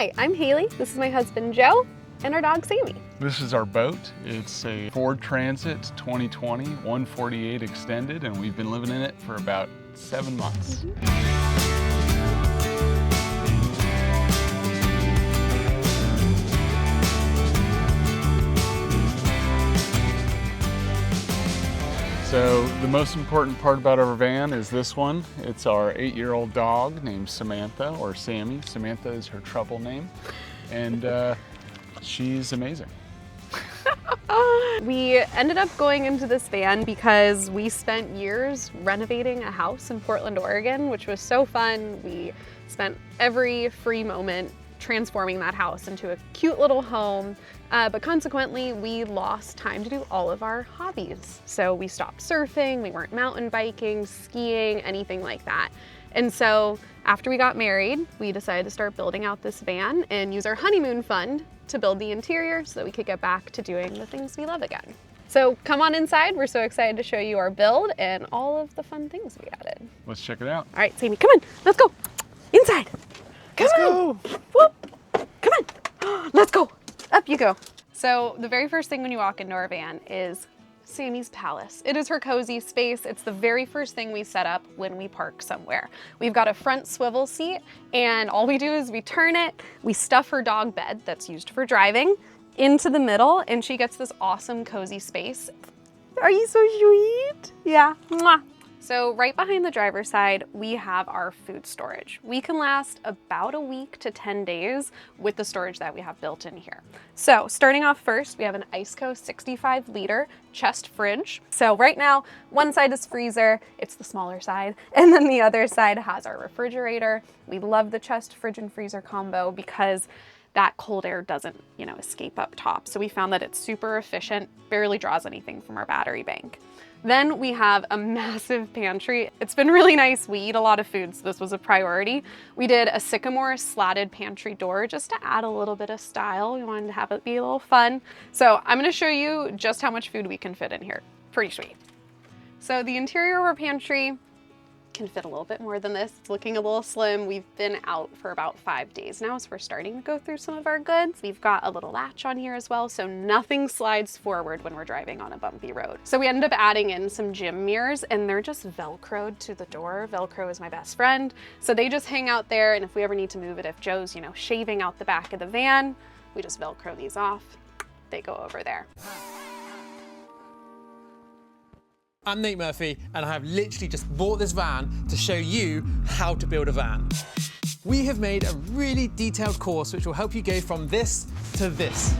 Hi, I'm Hayley. This is my husband Joe and our dog Sammi. This is our boat. It's a Ford Transit 2020 148 extended, and we've been living in it for about 7 months. So the most important part about our van is this one. It's our 8-year-old dog named Samantha, or Sammi. Samantha is her trouble name, and she's amazing. We ended up going into this van because we spent years renovating a house in Portland, Oregon, which was so fun. We spent every free moment transforming that house into a cute little home, but consequently we lost time to do all of our hobbies. So we stopped surfing, we weren't mountain biking, skiing, anything like that. And so after we got married, we decided to start building out this van and use our honeymoon fund to build the interior so that we could get back to doing the things we love again. So come on inside. We're so excited to show you our build and all of the fun things we added. Let's check it out. All right, Sammi, come on, let's go. Inside. Let's go. Whoop. Come on. Let's go. Up you go. So the very first thing when you walk into our van is Sammi's palace. It is her cozy space. It's the very first thing we set up when we park somewhere. We've got a front swivel seat, and all we do is we turn it, we stuff her dog bed that's used for driving into the middle, and she gets this awesome cozy space. Are you so sweet? Yeah. Mwah. So right behind the driver's side, we have our food storage. We can last about a week to 10 days with the storage that we have built in here. So starting off first, we have an Iceco 65-liter chest fridge. So right now, one side is freezer, it's the smaller side, and then the other side has our refrigerator. We love the chest fridge and freezer combo because that cold air doesn't, escape up top. So we found that it's super efficient, barely draws anything from our battery bank. Then we have a massive pantry. It's been really nice. We eat a lot of food, so this was a priority. We did a sycamore slatted pantry door just to add a little bit of style. We wanted to have it be a little fun. So I'm gonna show you just how much food we can fit in here. Pretty sweet. So the interior of our pantry can fit a little bit more than this. It's looking a little slim. We've been out for about 5 days now, so we're starting to go through some of our goods. We've got a little latch on here as well, so nothing slides forward when we're driving on a bumpy road. So we ended up adding in some gym mirrors, and they're just Velcroed to the door. Velcro is my best friend. So they just hang out there, and if we ever need to move it, if Joe's, shaving out the back of the van, we just Velcro these off. They go over there. I'm Nate Murphy, and I have literally just bought this van to show you how to build a van. We have made a really detailed course which will help you go from this to this.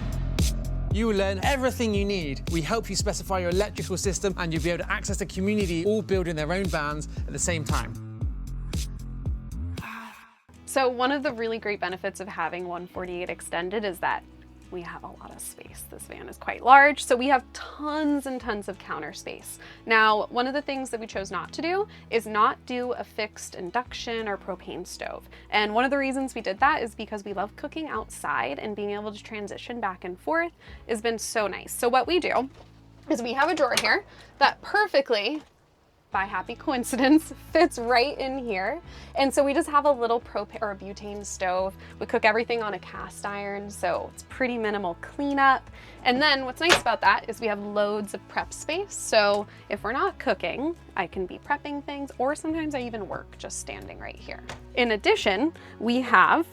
You will learn everything you need. We help you specify your electrical system, and you'll be able to access the community all building their own vans at the same time. So one of the really great benefits of having 148 extended is that we have a lot of space. This van is quite large, so we have tons and tons of counter space. Now, one of the things that we chose not to do is not do a fixed induction or propane stove. And one of the reasons we did that is because we love cooking outside, and being able to transition back and forth has been so nice. So what we do is we have a drawer here that perfectly, by happy coincidence, fits right in here. And so we just have a little propane or a butane stove. We cook everything on a cast iron, so it's pretty minimal cleanup. And then what's nice about that is we have loads of prep space. So if we're not cooking, I can be prepping things, or sometimes I even work just standing right here. In addition, we have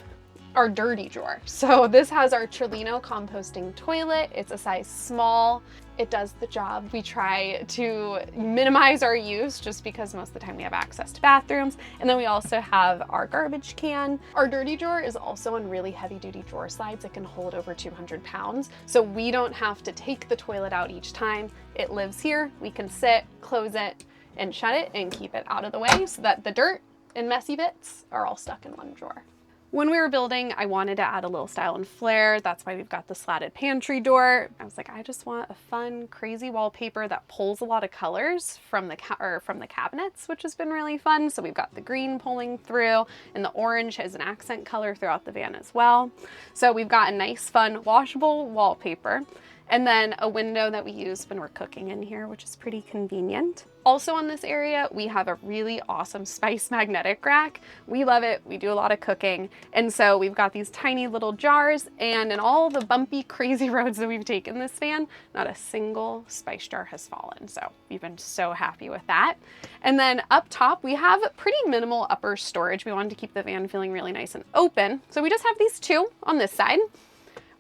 our dirty drawer. So this has our Trillino composting toilet. It's a size small. It does the job. We try to minimize our use just because most of the time we have access to bathrooms. And then we also have our garbage can. Our dirty drawer is also on really heavy duty drawer slides. It can hold over 200 pounds. So we don't have to take the toilet out each time. It lives here. We can sit, close it, and shut it and keep it out of the way so that the dirt and messy bits are all stuck in one drawer. When we were building, I wanted to add a little style and flair. That's why we've got the slatted pantry door. I was like, I just want a fun, crazy wallpaper that pulls a lot of colors from the cabinets, which has been really fun. So we've got the green pulling through, and the orange has an accent color throughout the van as well. So we've got a nice, fun, washable wallpaper. And then a window that we use when we're cooking in here, which is pretty convenient. Also on this area, we have a really awesome spice magnetic rack. We love it. We do a lot of cooking. And so we've got these tiny little jars, and in all the bumpy, crazy roads that we've taken this van, not a single spice jar has fallen. So we've been so happy with that. And then up top, we have pretty minimal upper storage. We wanted to keep the van feeling really nice and open. So we just have these two on this side.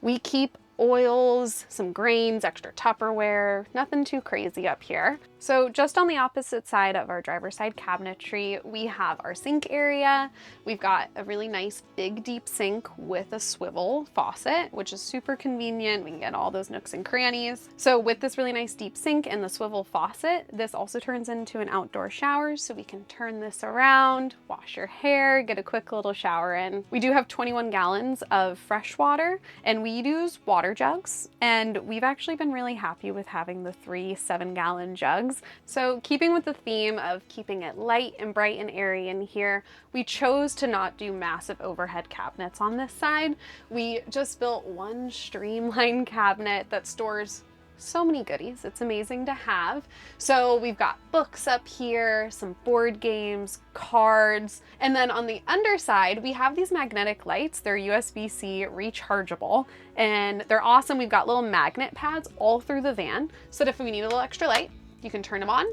We keep oils, some grains, extra Tupperware, nothing too crazy up here. So just on the opposite side of our driver's side cabinetry, we have our sink area. We've got a really nice big deep sink with a swivel faucet, which is super convenient. We can get all those nooks and crannies. So with this really nice deep sink and the swivel faucet, this also turns into an outdoor shower. So we can turn this around, wash your hair, get a quick little shower in. We do have 21 gallons of fresh water, and we use water jugs. And we've actually been really happy with having the 3 7-gallon jugs. So keeping with the theme of keeping it light and bright and airy in here, we chose to not do massive overhead cabinets on this side. We just built one streamlined cabinet that stores so many goodies. It's amazing to have. So we've got books up here, some board games, cards, and then on the underside, we have these magnetic lights. They're USB-C rechargeable, and they're awesome. We've got little magnet pads all through the van, so that if we need a little extra light, you can turn them on.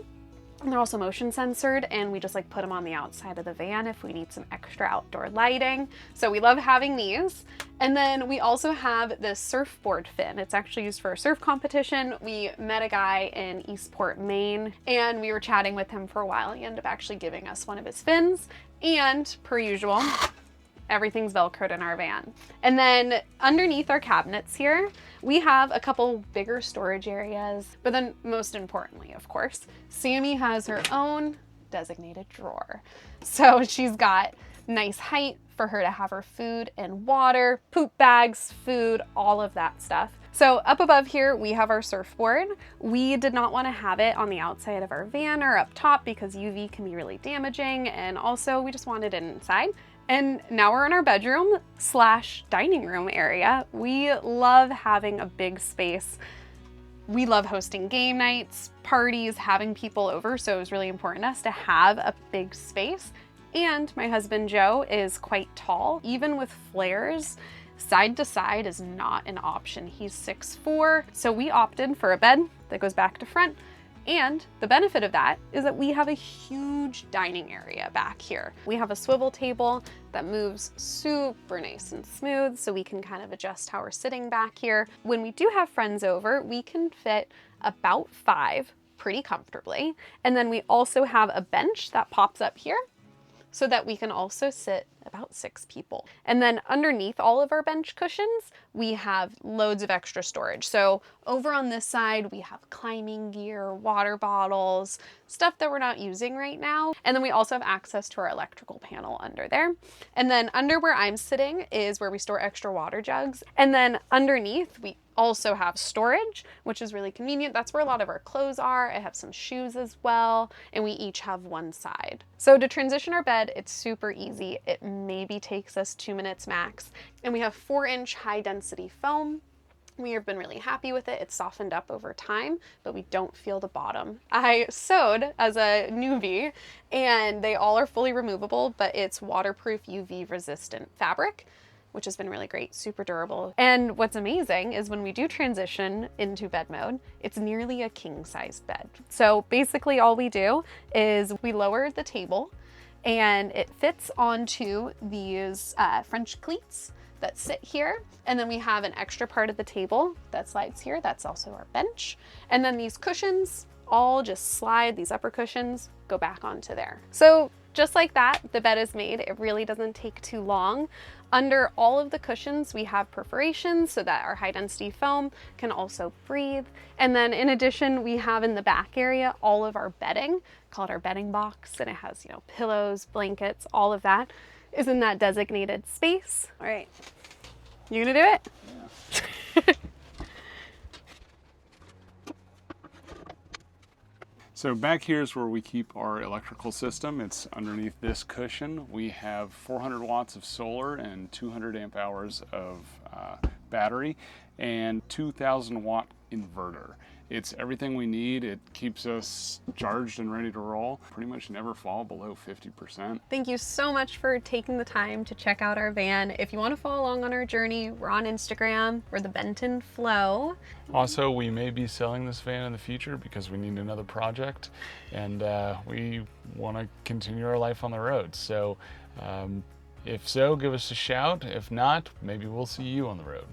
And they're also motion censored, and we just like put them on the outside of the van if we need some extra outdoor lighting. So we love having these. And then we also have this surfboard fin. It's actually used for a surf competition. We met a guy in Eastport, Maine, and we were chatting with him for a while. He ended up actually giving us one of his fins, and per usual, everything's Velcroed in our van. And then underneath our cabinets here, we have a couple bigger storage areas, but then most importantly, of course, Sammi has her own designated drawer. So she's got nice height for her to have her food and water, poop bags, food, all of that stuff. So up above here, we have our surfboard. We did not want to have it on the outside of our van or up top because UV can be really damaging, and also we just wanted it inside. And now we're in our bedroom / dining room area. We love having a big space. We love hosting game nights, parties, having people over, so it was really important to us to have a big space. And my husband Joe is quite tall. Even with flares, side to side is not an option. He's 6'4", so we opted for a bed that goes back to front. And the benefit of that is that we have a huge dining area back here. We have a swivel table that moves super nice and smooth, so we can kind of adjust how we're sitting back here. When we do have friends over, we can fit about 5 pretty comfortably. And then we also have a bench that pops up here so that we can also sit about 6 people. And then underneath all of our bench cushions, we have loads of extra storage. So over on this side, we have climbing gear, water bottles, stuff that we're not using right now. And then we also have access to our electrical panel under there. And then under where I'm sitting is where we store extra water jugs. And then underneath, we also have storage, which is really convenient. That's where a lot of our clothes are. I have some shoes as well, and we each have one side. So to transition our bed, it's super easy. It maybe takes us 2 minutes max. And we have 4-inch high density foam. We have been really happy with it. It's softened up over time, but we don't feel the bottom. I sewed as a newbie, and they all are fully removable, but it's waterproof, UV resistant fabric, which has been really great, super durable. And what's amazing is when we do transition into bed mode, it's nearly a king-sized bed. So basically all we do is we lower the table, and it fits onto these French cleats that sit here. And then we have an extra part of the table that slides here. That's also our bench. And then these cushions all just slide, these upper cushions go back onto there. So just like that, the bed is made. It really doesn't take too long. Under all of the cushions, we have perforations so that our high density foam can also breathe. And then in addition, we have in the back area, all of our bedding, called our bedding box. And it has, pillows, blankets, all of that is in that designated space. All right, you gonna do it? Yeah. So back here is where we keep our electrical system. It's underneath this cushion. We have 400 watts of solar and 200 amp hours of battery and 2,000-watt inverter. It's everything we need. It keeps us charged and ready to roll. Pretty much never fall below 50%. Thank you so much for taking the time to check out our van. If you want to follow along on our journey, we're on Instagram. We're the Benton Flow. Also, we may be selling this van in the future because we need another project, and we want to continue our life on the road. So if so, give us a shout. If not, maybe we'll see you on the road.